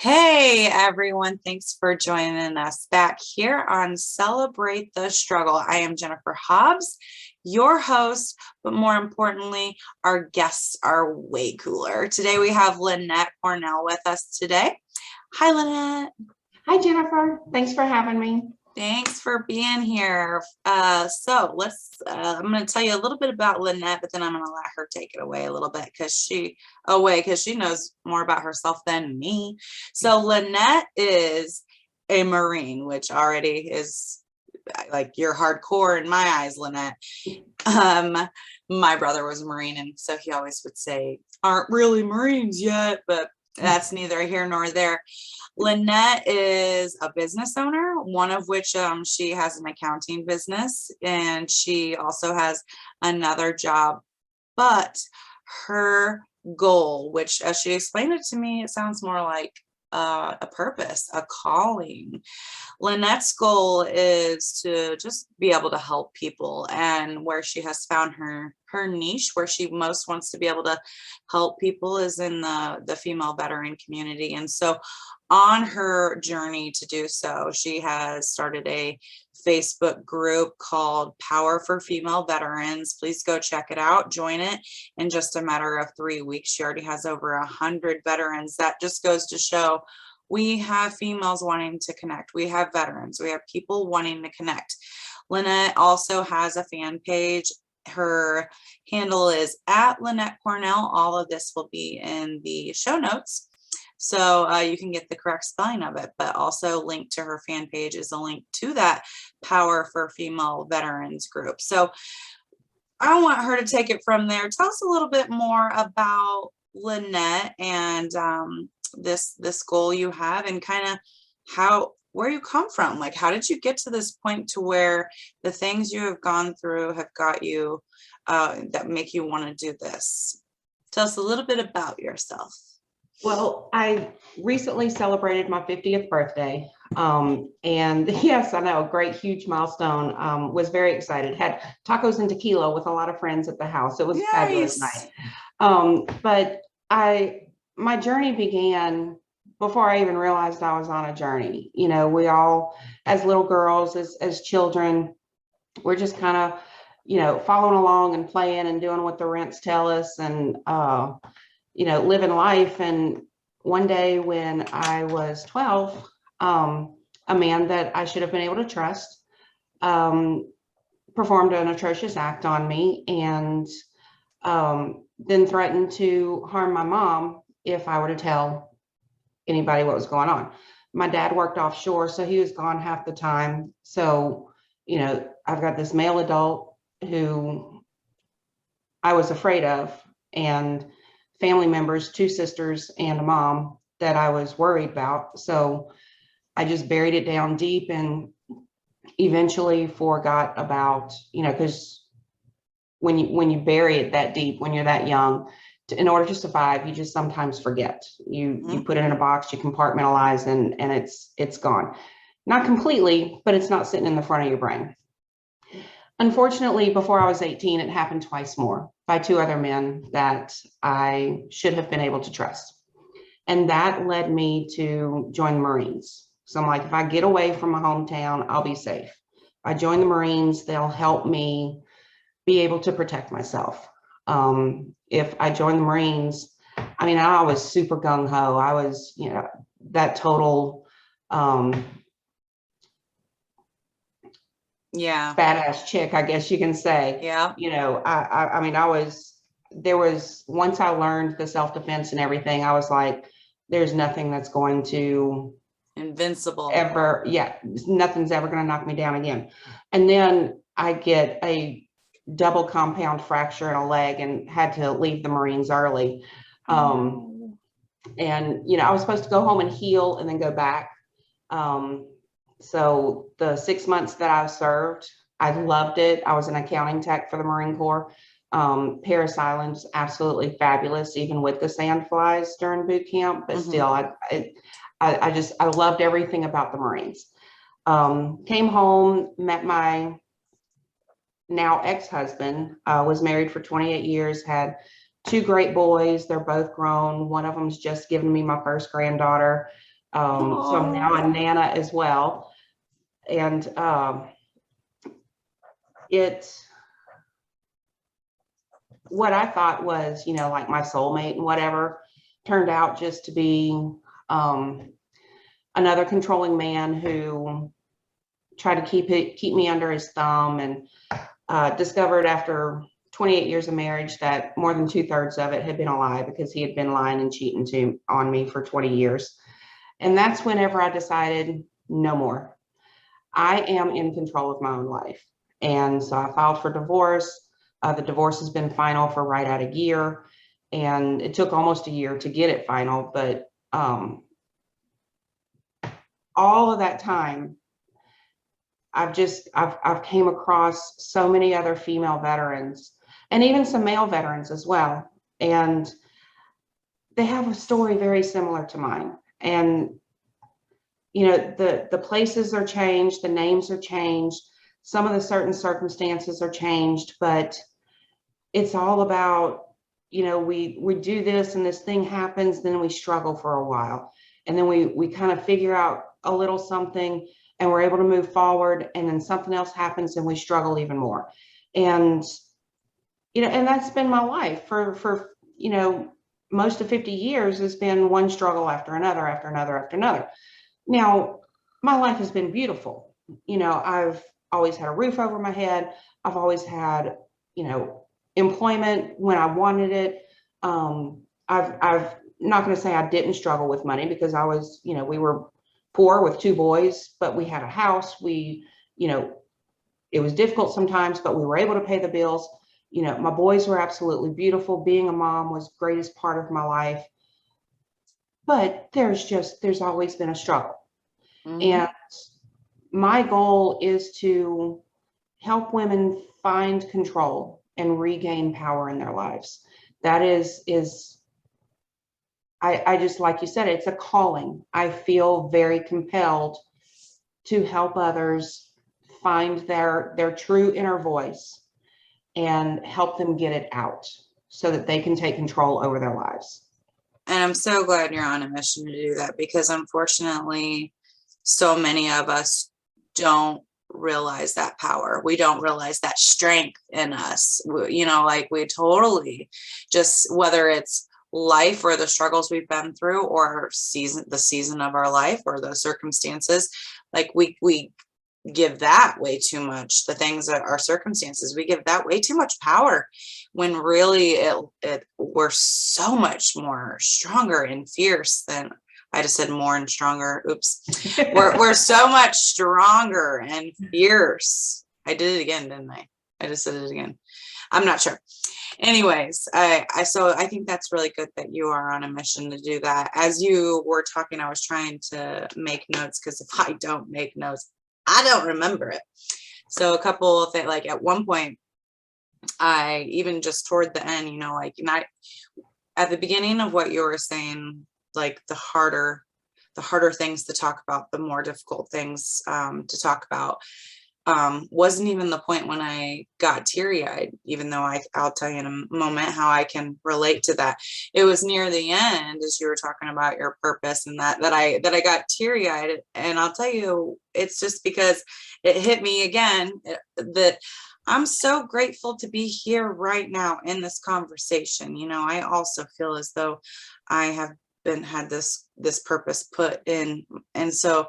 Hey everyone, thanks for joining us back here on Celebrate the Struggle. I am Jennifer Hobbs, your host, but more importantly, our guests are way cooler. Today we have Linette Cornell with us today. Hi, Linette. Hi, Jennifer. Thanks for having me. Thanks for being here. I'm going to tell you a little bit about Linette, but then I'm going to let her take it away a little bit because she knows more about herself than me. So Linette is a Marine, which already is like you're hardcore in my eyes, Linette. My brother was a Marine, and so he always would say, "Aren't really Marines yet," but that's neither here nor there. Linette is a business owner, one of which she has an accounting business, and she also has another job. But her goal, which as she explained it to me, it sounds more like a purpose, a calling. Linette's goal is to just be able to help people, and where she has found her niche, where she most wants to be able to help people, is in the female veteran community. And so on her journey to do so, she has started a Facebook group called Power for Female Veterans. Please go check it out. Join it. In just a matter of 3 weeks, she already has over 100 veterans. That just goes to show we have females wanting to connect. We have veterans. We have people wanting to connect. Linette also has a fan page. Her handle is at Linette Cornell. All of this will be in the show notes, so you can get the correct spelling of it, but also linked to her fan page is a link to that Power for Female Veterans group. So I want her to take it from there. Tell us a little bit more about Linette and this goal you have, and kind of where you come from. Like, how did you get to this point to where the things you have gone through have got you that make you want to do this? Tell us a little bit about yourself. Well, I recently celebrated my 50th birthday. And yes, I know, great, huge milestone. Was very excited. Had tacos and tequila with a lot of friends at the house. It was a fabulous night. But my journey began before I even realized I was on a journey. You know, we all, as little girls, as children, we're just kind of, following along and playing and doing what the rents tell us, and living life. And one day when I was 12, a man that I should have been able to trust performed an atrocious act on me, and then threatened to harm my mom if I were to tell anybody what was going on. My dad worked offshore, so he was gone half the time. So, I've got this male adult who I was afraid of, and family members, 2 sisters and a mom, that I was worried about. So I just buried it down deep, and eventually forgot about, because when you bury it that deep, when you're that young, in order to survive, you just sometimes forget. You put it in a box, you compartmentalize, and it's gone. Not completely, but it's not sitting in the front of your brain. Unfortunately, before I was 18, it happened twice more by 2 other men that I should have been able to trust. And that led me to join the Marines. So I'm like, if I get away from my hometown, I'll be safe. If I join the Marines, they'll help me be able to protect myself. If I join the Marines, I was super gung-ho. I was, that total badass chick, I guess you can say. Yeah. There was, once I learned the self-defense and everything, I was like, there's nothing that's going to invincible ever. Yeah. Nothing's ever going to knock me down again. And then I get a double compound fracture in a leg and had to leave the Marines early. And, I was supposed to go home and heal and then go back. So the 6 months that I served, I loved it. I was an accounting tech for the Marine Corps. Parris Island's absolutely fabulous, even with the sand flies during boot camp, but still, I loved everything about the Marines. Came home, met my now ex-husband, was married for 28 years, had 2 great boys. They're both grown. One of them's just given me my first granddaughter. So I'm now a Nana as well. And what I thought was, like my soulmate and whatever, turned out just to be another controlling man who tried to keep me under his thumb, and discovered after 28 years of marriage that more than 2/3 of it had been a lie, because he had been lying and cheating on me for 20 years. And that's whenever I decided, no more. I am in control of my own life. And so I filed for divorce. The divorce has been final for right at a year. And it took almost a year to get it final. But all of that time, I've came across so many other female veterans, and even some male veterans as well. And they have a story very similar to mine. And the places are changed, the names are changed, some of the certain circumstances are changed, but it's all about, we do this and this thing happens, then we struggle for a while, and then we kind of figure out a little something, and we're able to move forward, and then something else happens and we struggle even more. And and that's been my life for most of 50 years. Has been one struggle after another, after another, after another. Now, my life has been beautiful. I've always had a roof over my head. I've always had, employment when I wanted it. I've not going to say I didn't struggle with money, because I was, we were poor with 2 boys, but we had a house. It was difficult sometimes, but we were able to pay the bills. My boys were absolutely beautiful. Being a mom was the greatest part of my life. But there's always been a struggle. Mm-hmm. And my goal is to help women find control and regain power in their lives. That I just, like you said, it's a calling. I feel very compelled to help others find their true inner voice and help them get it out so that they can take control over their lives. And I'm so glad you're on a mission to do that, because unfortunately, so many of us don't realize that power. We don't realize that strength in us. We totally just, whether it's life or the struggles we've been through, or the season of our life, or the circumstances, we give that way too much. The things that are circumstances, we give that way too much power, when really we're so much more stronger and fierce than, I just said more and stronger. Oops. we're so much stronger and fierce. I did it again, didn't I? I just said it again. I'm not sure. Anyways, so I think that's really good that you are on a mission to do that. As you were talking, I was trying to make notes, because if I don't make notes, I don't remember it. So a couple of things, like at one point, I even just toward the end, at the beginning of what you were saying, like the harder things to talk about, the more difficult things to talk about, wasn't even the point when I got teary-eyed, even though I'll tell you in a moment how I can relate to that. It was near the end, as you were talking about your purpose, and that I got teary-eyed. And I'll tell you, it's just because it hit me again that I'm so grateful to be here right now in this conversation. I also feel as though I have had this purpose put in, and so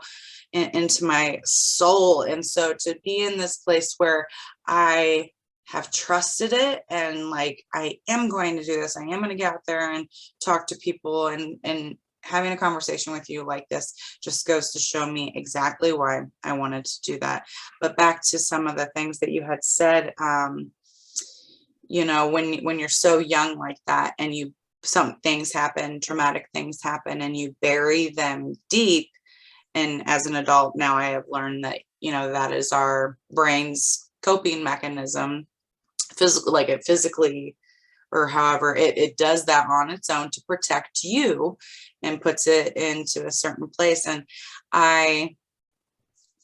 into my soul. And so to be in this place where I have trusted it, and I am going to do this, I am going to get out there and talk to people, and having a conversation with you like this just goes to show me exactly why I wanted to do that. But back to some of the things that you had said, when you're so young like that, and some things happen, traumatic things happen, and you bury them deep. And as an adult now, I have learned that, that is our brain's coping mechanism, physically, or however it does that on its own to protect you, and puts it into a certain place. And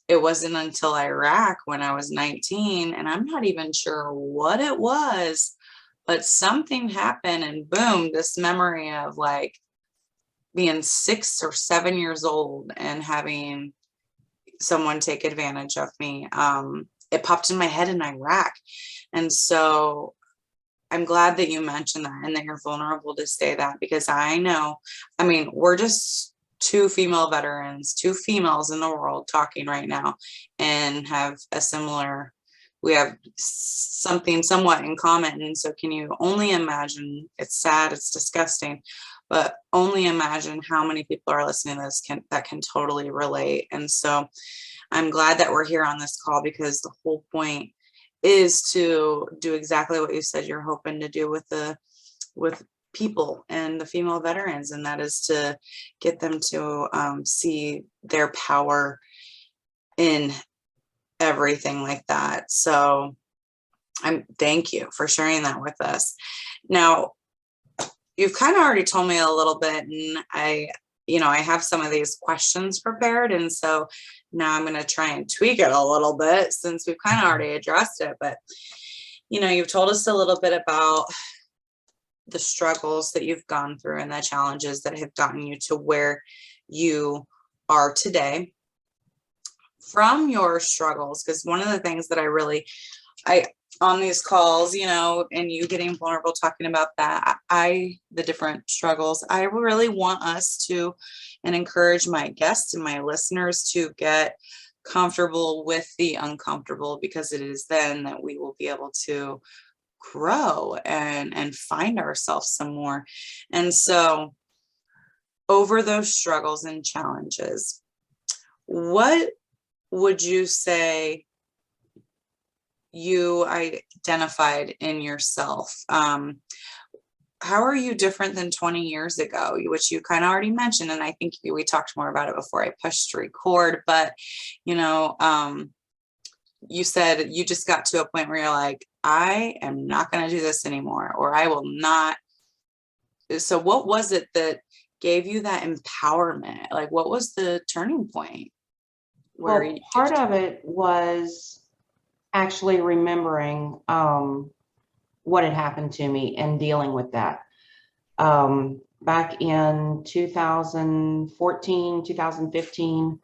it wasn't until Iraq when I was 19, and I'm not even sure what it was, but something happened, and boom, this memory of being 6 or 7 years old and having someone take advantage of me. It popped in my head in Iraq. And so I'm glad that you mentioned that and that you're vulnerable to say that, because I know, I mean, we're just two female veterans, two females in the world talking right now, and have a similar, we have something somewhat in common. And so can you only imagine, it's sad, it's disgusting, but only imagine how many people are listening to this that can totally relate. And so I'm glad that we're here on this call, because the whole point is to do exactly what you said you're hoping to do with people and the female veterans, and that is to get them to see their power in everything like that. So thank you for sharing that with us. Now, you've kind of already told me a little bit, and I have some of these questions prepared, and so now I'm going to try and tweak it a little bit since we've kind of already addressed it. But you've told us a little bit about the struggles that you've gone through and the challenges that have gotten you to where you are today. From your struggles, because one of the things that I on these calls, and you getting vulnerable, talking about that, the different struggles, I really want us to, and encourage my guests and my listeners to get comfortable with the uncomfortable, because it is then that we will be able to grow and find ourselves some more. And so over those struggles and challenges, what would you say you identified in yourself? How are you different than 20 years ago, which you kind of already mentioned, and I think we talked more about it before I pushed record, but you said you just got to a point where you're like, I am not going to do this anymore, or I will not. So what was it that gave you that empowerment? Like, what was the turning point? Well, part of it was actually remembering what had happened to me and dealing with that. Back in 2014, 2015,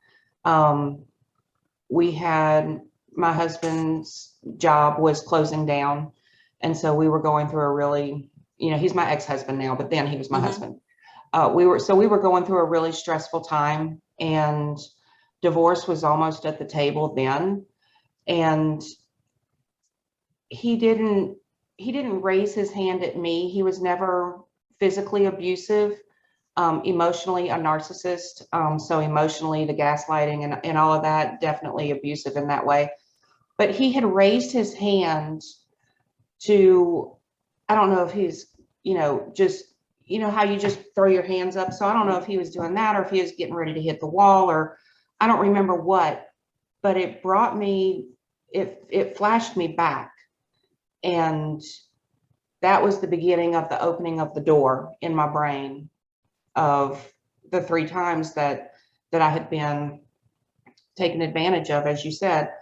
we had, my husband's job was closing down. And so we were going through a really, he's my ex-husband now, but then he was my husband. We were going through a really stressful time, and divorce was almost at the table then. And he didn't raise his hand at me. He was never physically abusive, emotionally a narcissist. So emotionally, the gaslighting and all of that, definitely abusive in that way. But he had raised his hand to, I don't know if he's, just, how you just throw your hands up. So I don't know if he was doing that, or if he was getting ready to hit the wall, or I don't remember what, but it brought me, it flashed me back. And that was the beginning of the opening of the door in my brain of the 3 times that I had been taken advantage of, as you said.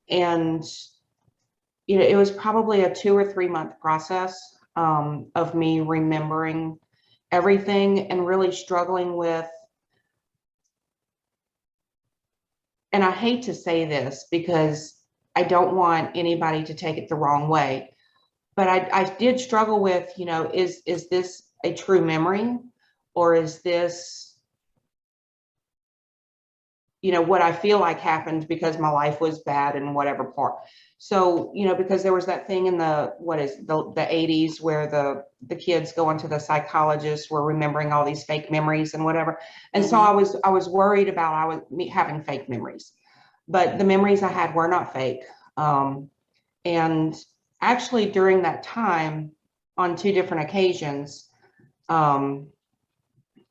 And, it was probably a 2 or 3 month process of me remembering everything and really struggling with, and I hate to say this because I don't want anybody to take it the wrong way, but I did struggle with, is this a true memory, or is this, what I feel like happened because my life was bad in whatever part. So, because there was that thing in the 80s where the kids going to the psychologist were remembering all these fake memories and whatever. And so I was worried about me having fake memories, but the memories I had were not fake. And actually during that time, on 2 different occasions,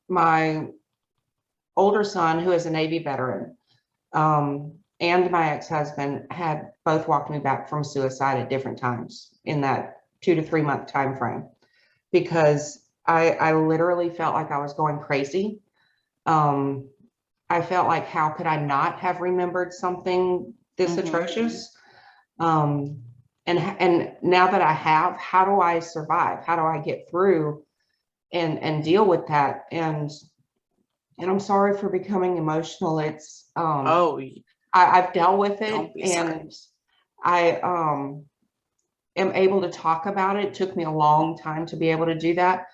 my older son, who is a Navy veteran, and my ex-husband had both walked me back from suicide at different times in that 2 to 3 month time frame, because I literally felt like I was going crazy. I felt like, how could I not have remembered something this atrocious? And now that I have, how do I survive? How do I get through and deal with that? And and I'm sorry for becoming emotional. It's, Oh, I've dealt with it, don't be sorry. and I am able to talk about it. It took me a long time to be able to do that,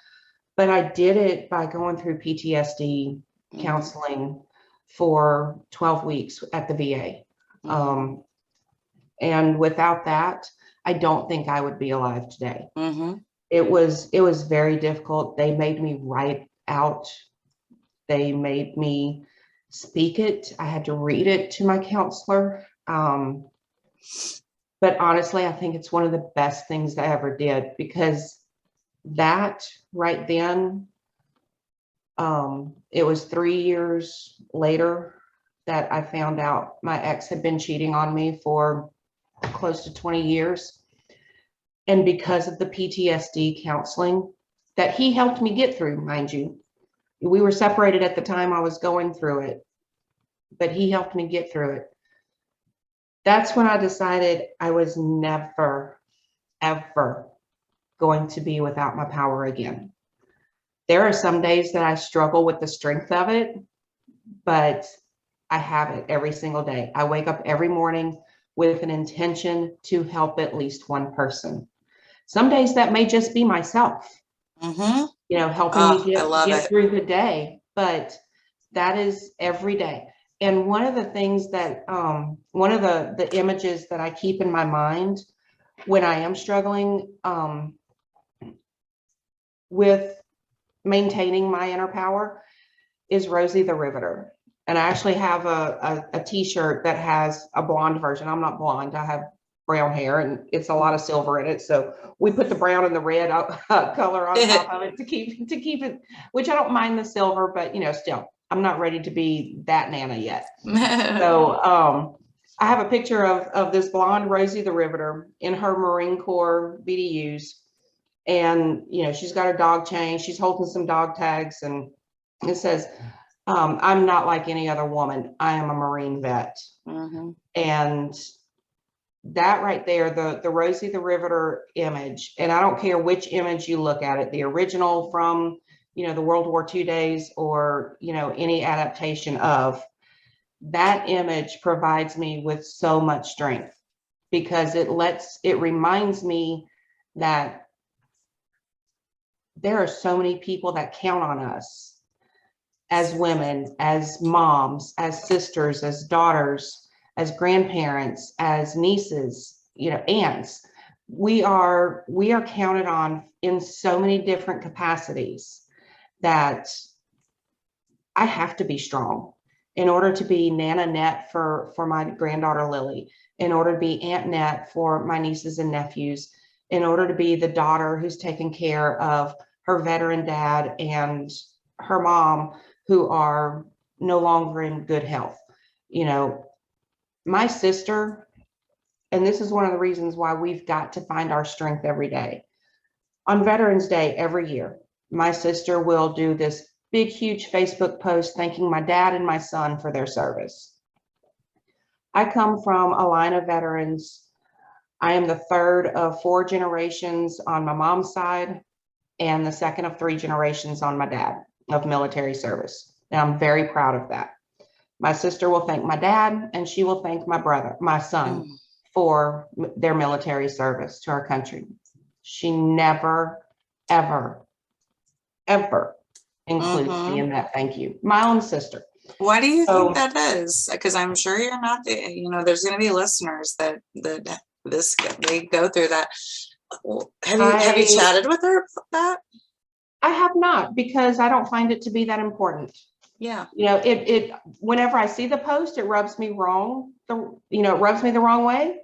but I did it by going through PTSD counseling for 12 weeks at the VA. And without that, I don't think I would be alive today. It was very difficult. They made me write out. They made me speak it. I had to read it to my counselor. But honestly, I think it's one of the best things I ever did, because that right then, it was 3 years later that I found out my ex had been cheating on me for close to 20 years. And because of the PTSD counseling that he helped me get through, mind you, we were separated at the time I was going through it, but he helped me get through it. That's when I decided I was never, ever going to be without my power again. There are some days that I struggle with the strength of it, but I have it every single day. I wake up every morning with an intention to help at least one person. Some days that may just be myself, helping me get through the day, but that is every day. And one of the things that, one of the images that I keep in my mind when I am struggling with maintaining my inner power is Rosie the Riveter. And I actually have a t-shirt that has a blonde version. I'm not blonde, I have brown hair, and it's a lot of silver in it. So we put the brown and the red color on top of it to keep it, which I don't mind the silver, but still, I'm not ready to be that Nana yet. So I have a picture of this blonde Rosie the Riveter in her Marine Corps BDUs. And, she's got her dog chain, she's holding some dog tags, and it says, I'm not like any other woman. I am a Marine vet. And that right there, the Rosie the Riveter image, and I don't care which image you look at it, the original from, the World War II days, or, any adaptation of, that image provides me with so much strength, because it reminds me that there are so many people that count on us as women, as moms, as sisters, as daughters, as grandparents, as nieces, aunts. We are counted on in so many different capacities that I have to be strong in order to be Nana Net for my granddaughter Lily, in order to be Aunt Net for my nieces and nephews, in order to be the daughter who's taking care of her veteran dad and her mom, who are no longer in good health. My sister, and this is one of the reasons why we've got to find our strength every day. On Veterans Day every year, my sister will do this big, huge Facebook post thanking my dad and my son for their service. I come from a line of veterans. I am the third of 4 generations on my mom's side, and the second of 3 generations on my dad of military service. And I'm very proud of that. My sister will thank my dad, and she will thank my son, for their military service to our country. She never, ever, ever includes me in that thank you. My own sister. Why do you think that is? Because I'm sure you're not, there's going to be listeners that they go through that. Have you chatted with her about that? I have not, because I don't find it to be that important. Yeah. It whenever I see the post, it rubs me wrong. It rubs me the wrong way.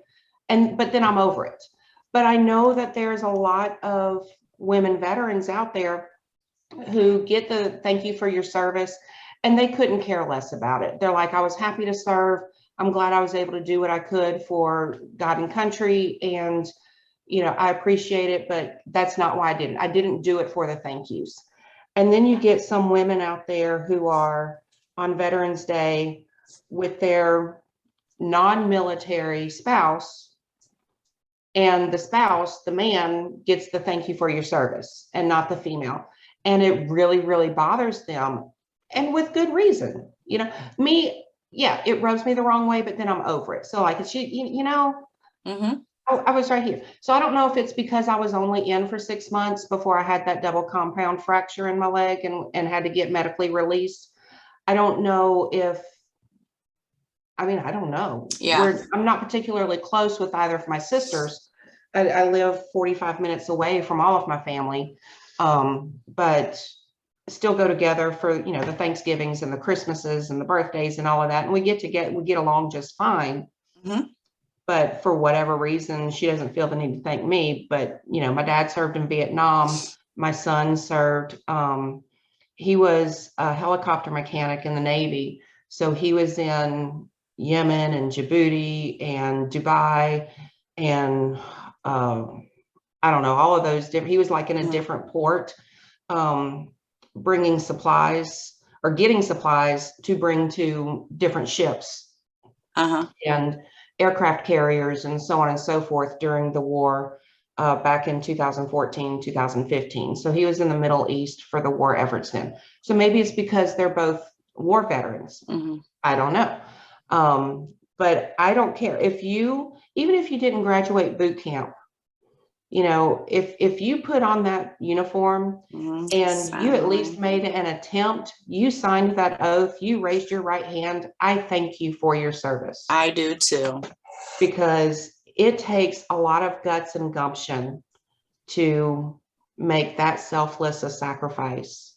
But then I'm over it. But I know that there's a lot of women veterans out there who get the thank you for your service, and they couldn't care less about it. They're like, I was happy to serve. I'm glad I was able to do what I could for God and country. And, I appreciate it, but that's not why I didn't do it for the thank yous. And then you get some women out there who are on Veterans Day with their non-military spouse, and the spouse, the man, gets the thank you for your service and not the female. And it really, really bothers them. and with good reason. You know, me, yeah, it rubs me the wrong way, but then I'm over it. So like, it's, you know, Mhm. I was right here. So I don't know if it's because I was only in for 6 months before I had that double compound fracture in my leg and had to get medically released. I don't know if, I mean, I don't know. Yeah. I'm not particularly close with either of my sisters. I live 45 minutes away from all of my family. But still go together for, you know, the Thanksgivings and the Christmases and the birthdays and all of that. And we get along just fine. Mhm. But for whatever reason, she doesn't feel the need to thank me. But, you know, my dad served in Vietnam. My son served, he was a helicopter mechanic in the Navy. So he was in Yemen and Djibouti and Dubai and I don't know, all of those different, he was like in a different port, bringing supplies or getting supplies to bring to different ships and aircraft carriers and so on and so forth during the war back in 2014, 2015. So he was in the Middle East for the war efforts then. So maybe it's because they're both war veterans. I don't know. But I don't care if you, even if you didn't graduate boot camp, you know, if you put on that uniform and you at least made an attempt, you signed that oath, you raised your right hand, I thank you for your service. I do too. Because it takes a lot of guts and gumption to make that selfless a sacrifice,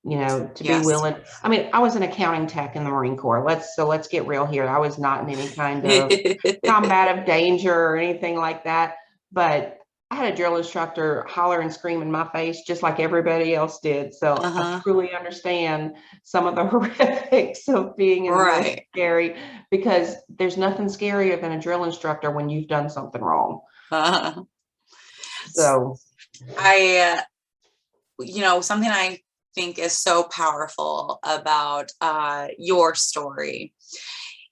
you know, to be willing. I mean, I was an accounting tech in the Marine Corps. Let's get real here. I was not in any kind of combative danger or anything like that, but I had a drill instructor holler and scream in my face just like everybody else did. So I truly understand some of the horrifics of being in the military, because there's nothing scarier than a drill instructor when you've done something wrong. So you know, something I think is so powerful about your story,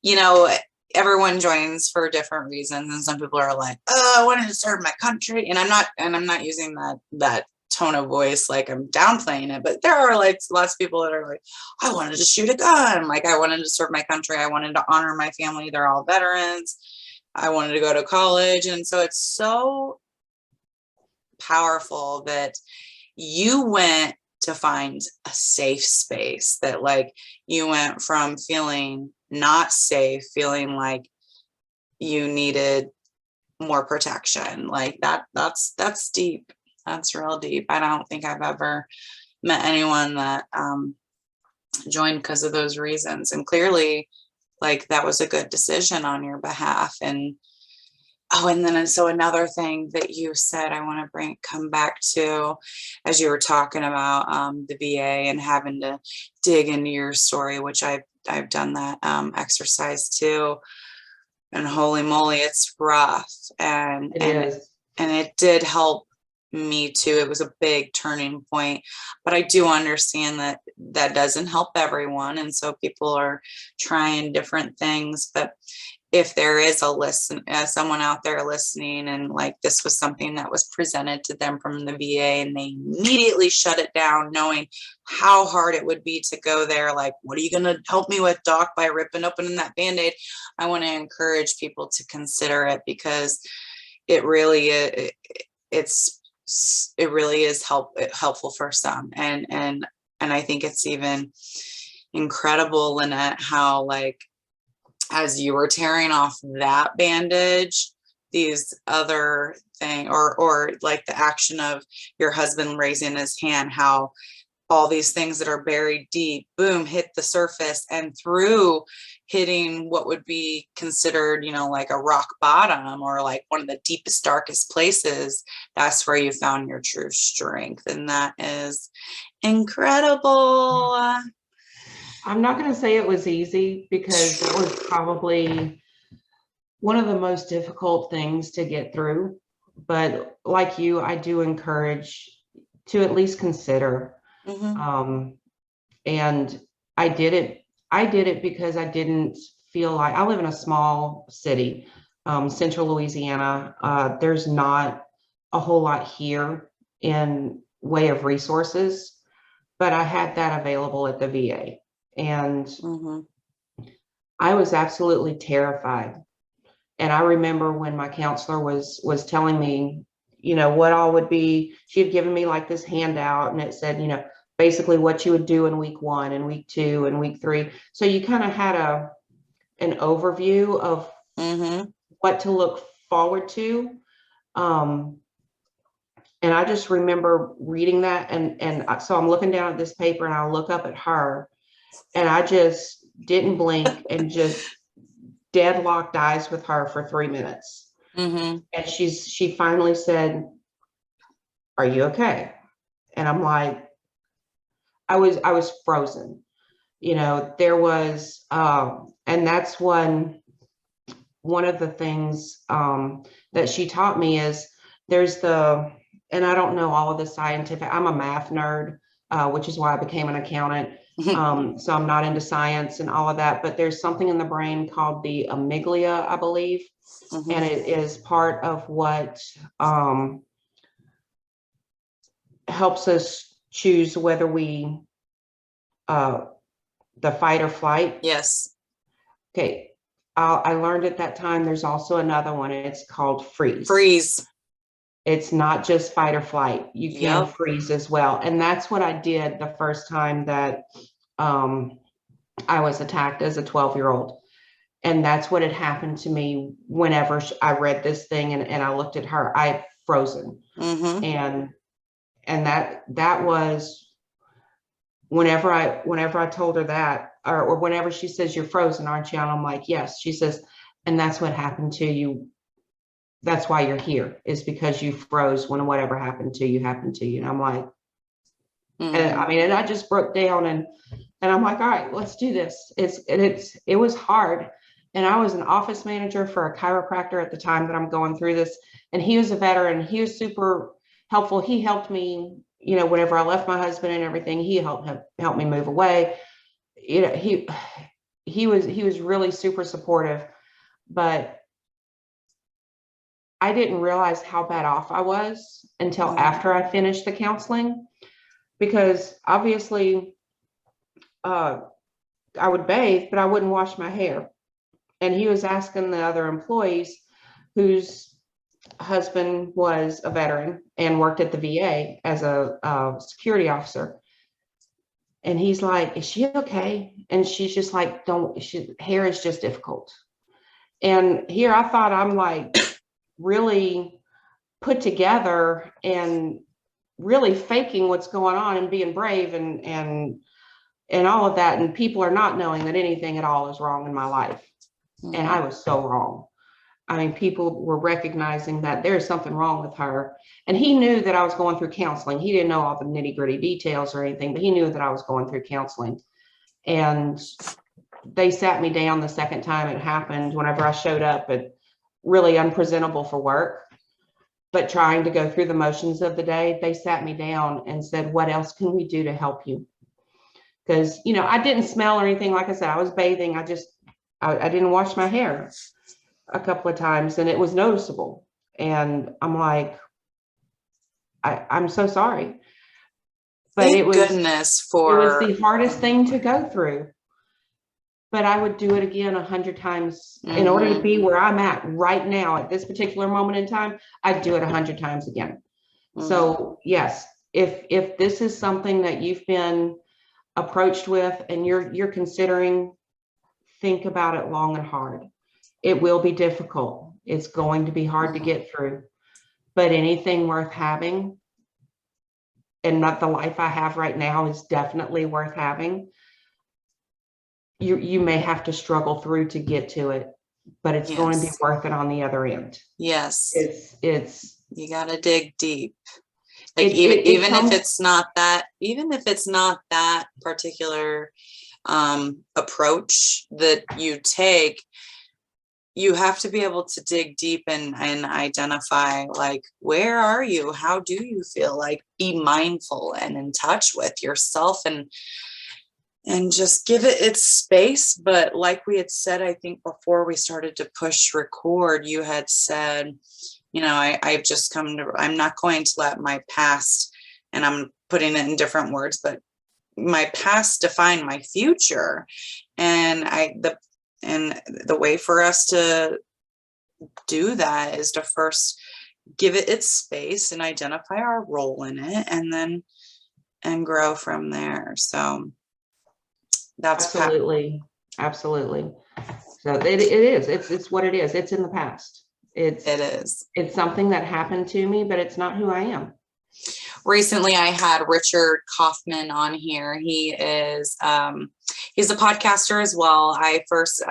you know, everyone joins for different reasons, and some people are like, oh, I wanted to serve my country, and I'm not using that tone of voice like I'm downplaying it, but there are like lots of people that are like, I wanted to shoot a gun, like I wanted to serve my country, I wanted to honor my family, they're all veterans, I wanted to go to college. And so it's so powerful that you went to find a safe space, that like you went from feeling not safe, feeling like you needed more protection. Like that's deep. That's real deep. I don't think I've ever met anyone that joined because of those reasons. And clearly, like that was a good decision on your behalf. And and then so another thing that you said I want to come back to, as you were talking about the VA and having to dig into your story, which I've done that exercise too, and holy moly, it's rough, and it did help me too. It was a big turning point, but I do understand that that doesn't help everyone, and so people are trying different things. But if there is someone out there listening, and like this was something that was presented to them from the VA and they immediately shut it down, knowing how hard it would be to go there, like, what are you going to help me with, doc, by ripping open that Band-Aid? I want to encourage people to consider it, because it really is helpful for some, and I think it's even incredible, Linette, how like as you were tearing off that bandage, these other thing, or like the action of your husband raising his hand, how all these things that are buried deep, boom, hit the surface, and through hitting what would be considered, you know, like a rock bottom or like one of the deepest, darkest places, that's where you found your true strength. And that is incredible. I'm not going to say it was easy, because that was probably one of the most difficult things to get through. But like you, I do encourage to at least consider. And I did it because I didn't feel like, I live in a small city, central Louisiana. There's not a whole lot here in way of resources. but I had that available at the VA. And Mhm. I was absolutely terrified. And I remember when my counselor was telling me, what all would be, she had given me like this handout and it said, basically what you would do in week 1 and week 2 and week 3. So you kind of had an overview of Mhm. what to look forward to. And I just remember reading that, so I'm looking down at this paper and I'll look up at her and I just didn't blink and just deadlocked eyes with her for 3 minutes. Mhm. And she finally said, "Are you okay?" And I'm like, I was frozen. There was, and that's one of the things that she taught me is and I don't know all of the scientific, I'm a math nerd, which is why I became an accountant. So I'm not into science and all of that, but there's something in the brain called the amygdala, I believe. And it is part of what helps us choose whether we, the fight or flight. Yes. Okay. I learned at that time, there's also another one. It's called freeze. Freeze. It's not just fight or flight. You can Yep. freeze as well. And that's what I did the first time that I was attacked as a 12-year-old. And that's what had happened to me whenever I read this thing and I looked at her. I frozen. Mhm. And that was whenever I told her that, or whenever she says, "You're frozen, aren't you?" And I'm like, "Yes." She says, "And that's what happened to you. That's why you're here, is because you froze when whatever happened to you happened to you." And I'm like, and I Mhm. mean, and I just broke down and I'm like, "All right, let's do this." It was hard. And I was an office manager for a chiropractor at the time that I'm going through this. And he was a veteran. He was super helpful. He helped me, whenever I left my husband and everything, he helped me move away. He was really super supportive, but I didn't realize how bad off I was until Mhm. after I finished the counseling, because obviously I would bathe, but I wouldn't wash my hair. And he was asking the other employees whose husband was a veteran and worked at the VA as a security officer. And he's like, "Is she okay?" And she's just like, hair is just difficult. And here I thought I'm like really put together and really faking what's going on and being brave and all of that. And people are not knowing that anything at all is wrong in my life. And I Mhm. was so wrong. I mean, people were recognizing that there's something wrong with her. And he knew that I was going through counseling. He didn't know all the nitty gritty details or anything, but he knew that I was going through counseling. And they sat me down the second time it happened, whenever I showed up at really unpresentable for work, but trying to go through the motions of the day. They sat me down and said, "What else can we do to help you?" Because, I didn't smell or anything. Like I said, I was bathing. I didn't wash my hair a couple of times and it was noticeable. And I'm like, I'm so sorry. But it Thank was goodness it was for. the hardest thing to go through. But I would do it again 100 times in order to Mhm. be where I'm at right now at this particular moment in time. I'd do it 100 times again. Mhm. So yes, if this is something that you've been approached with and you're considering, think about it long and hard. It will be difficult. It's going to be hard to Mhm. get through, but anything worth having, and not the life I have right now, is definitely worth having. You may have to struggle through to get to it, but it's going to be Yes. worth it on the other end. Yes. It's You got to dig deep. Like it it even if comes. it's not that, even if it's not that particular approach that you take, you have to be able to dig deep and identify, like, where are you? How do you feel? Like, be mindful and in touch with yourself and just give it its space. But like we had said, I think before we started to push record, you had said, I've just come to, I'm not going to let my past, and I'm putting it in different words, but my past define my future. And the way for us to do that is to first give it its space and identify our role in it, and grow from there. So that's Absolutely. Absolutely. So it is, it's what it is. It's in the past. it is. It's something that happened to me, but it's not who I am. Recently I had Richard Kaufman on here. He is he's a podcaster as well. I first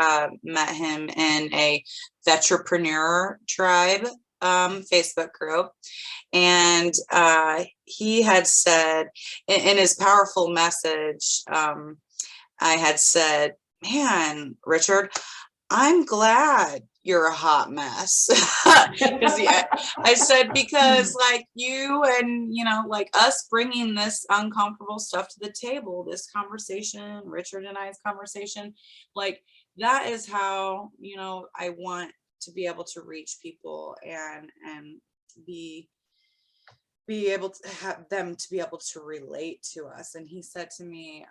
met him in a Vetrepreneur Tribe Facebook group, and he had said in his powerful message, I had said, man, Richard, I'm glad you're a hot mess. Because I said, because like you and, like us bringing this uncomfortable stuff to the table, this conversation, Richard and I's conversation, like that is how, I want to be able to reach people and be able to have them to be able to relate to us. And he said to me,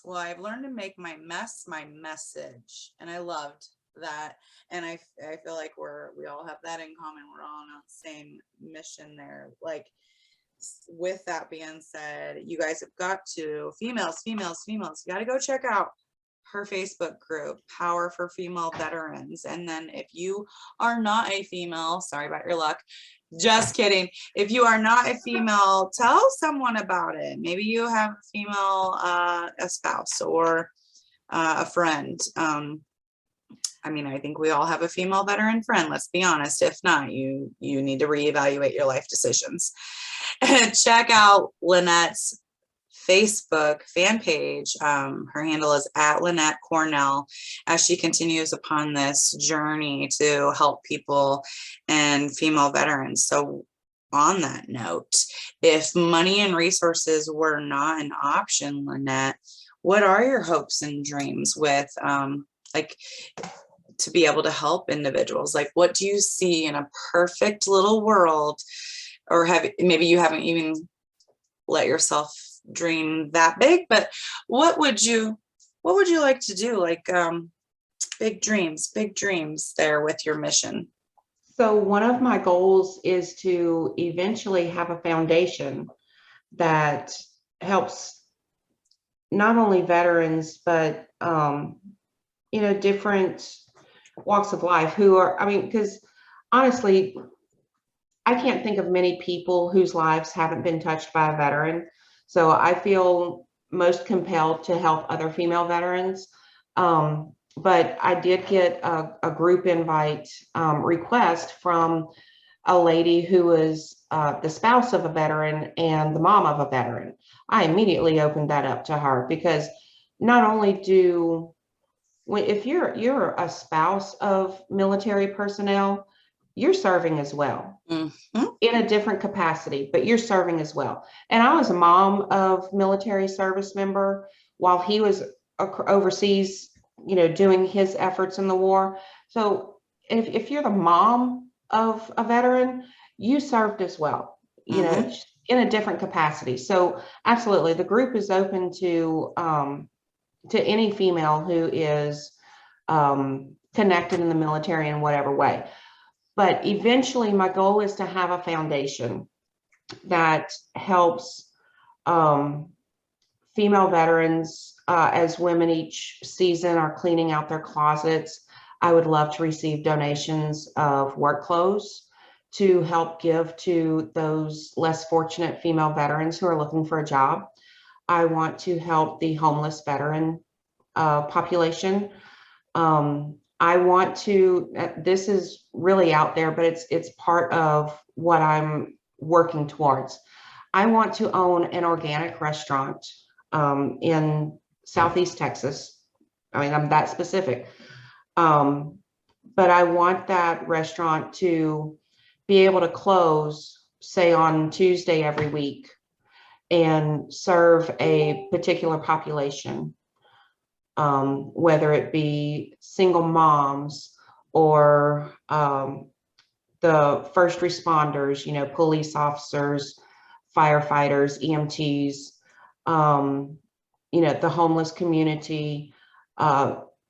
well, I've learned to make my mess my message. And I loved that. And I feel like we all have that in common. We're all on the same mission there. Like, with that being said, you guys have got to, females, you got to go check out her Facebook group, Power for Female Veterans. And then if you are not a female, sorry about your luck, just kidding. If you are not a female, tell someone about it. Maybe you have a female, a spouse or a friend. I mean, I think we all have a female veteran friend. Let's be honest. If not, you need to reevaluate your life decisions. Check out Linette's Facebook fan page. Her handle is @Linette Cornell, as she continues upon this journey to help people and female veterans. So on that note, if money and resources were not an option, Linette, what are your hopes and dreams with like to be able to help individuals? Like, what do you see in a perfect little world? Or maybe you haven't even let yourself dream that big, but what would you like to do? Like big dreams there with your mission. So one of my goals is to eventually have a foundation that helps not only veterans, but different walks of life who are, because honestly, I can't think of many people whose lives haven't been touched by a veteran. So I feel most compelled to help other female veterans. But I did get a group invite request from a lady who was the spouse of a veteran and the mom of a veteran. I immediately opened that up to her, because not only if you're a spouse of military personnel, you're serving as well. Mm-hmm. In a different capacity, but you're serving as well. And I was a mom of military service member while he was overseas, doing his efforts in the war. So if you're the mom of a veteran, you served as well, mm-hmm. In a different capacity. So absolutely, the group is open to any female who is connected in the military in whatever way. But eventually my goal is to have a foundation that helps female veterans as women each season are cleaning out their closets. I would love to receive donations of work clothes to help give to those less fortunate female veterans who are looking for a job. I want to help the homeless veteran population. I want to, this is really out there, but it's part of what I'm working towards. I want to own an organic restaurant in Southeast Texas. I'm that specific. But I want that restaurant to be able to close, say, on Tuesday every week and serve a particular population. Whether it be single moms or the first responders, police officers, firefighters, EMTs, the homeless community,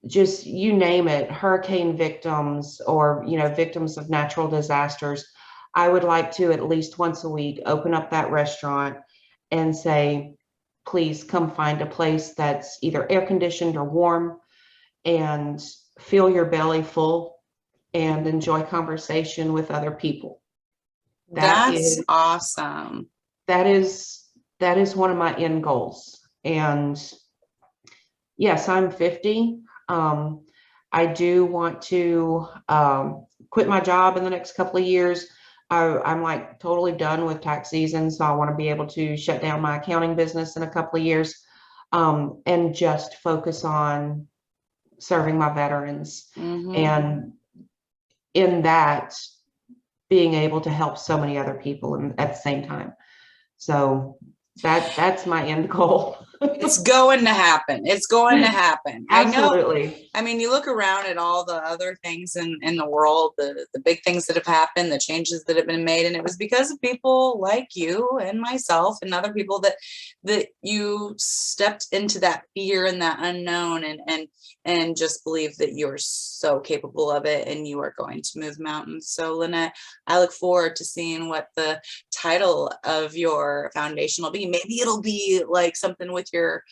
just you name it, hurricane victims or, victims of natural disasters. I would like to at least once a week open up that restaurant and say, please come find a place that's either air conditioned or warm and fill your belly full and enjoy conversation with other people. That's awesome. That is one of my end goals. And yes, I'm 50. I do want to quit my job in the next couple of years. I'm like totally done with tax season, so I want to be able to shut down my accounting business in a couple of years, and just focus on serving my veterans. And in that, being able to help so many other people at the same time. So that's my end goal. It's going to happen. It's going to happen. Absolutely. I know. I mean, you look around at all the other things in the world, the big things that have happened, the changes that have been made. And it was because of people like you and myself and other people that you stepped into that fear and that unknown and just believe that you're so capable of it and you are going to move mountains. So Linette, I look forward to seeing what the title of your foundation will be. Maybe it'll be like something with your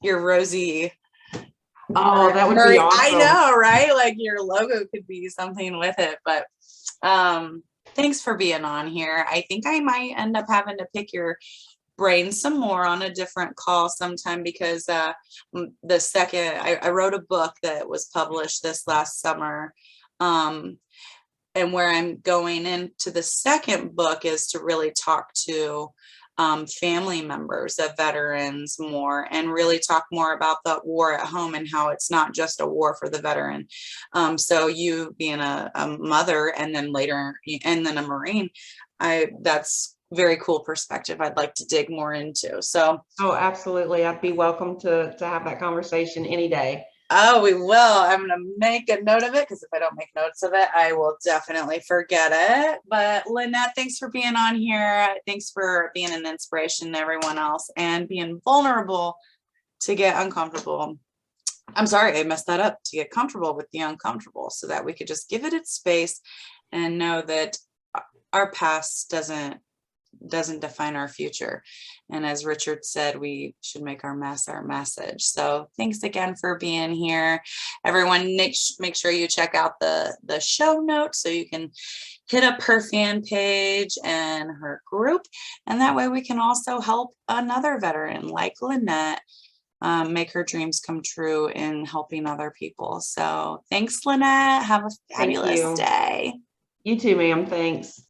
Rosie. Oh, that would be awesome. I know, right? Like your logo could be something with it. But thanks for being on here. I think I might end up having to pick your brain some more on a different call sometime, because I wrote a book that was published this last summer. And where I'm going into the second book is to really talk to family members of veterans more, and really talk more about the war at home and how it's not just a war for the veteran. So you being a mother and then a Marine, that's very cool perspective I'd like to dig more into. So absolutely, I'd be welcome to have that conversation any day. Oh, we will. I'm going to make a note of it, because if I don't make notes of it, I will definitely forget it. But Linette, thanks for being on here. Thanks for being an inspiration to everyone else and being vulnerable to get uncomfortable. I'm sorry, I messed that up. To get comfortable with the uncomfortable, so that we could just give it its space and know that our past doesn't define our future. And as Richard said, we should make our mess our message. So thanks again for being here. Everyone, make sure you check out the show notes so you can hit up her fan page and her group. And that way we can also help another veteran like Linette make her dreams come true in helping other people. So thanks, Linette. Have a fabulous day. You too, ma'am. Thanks.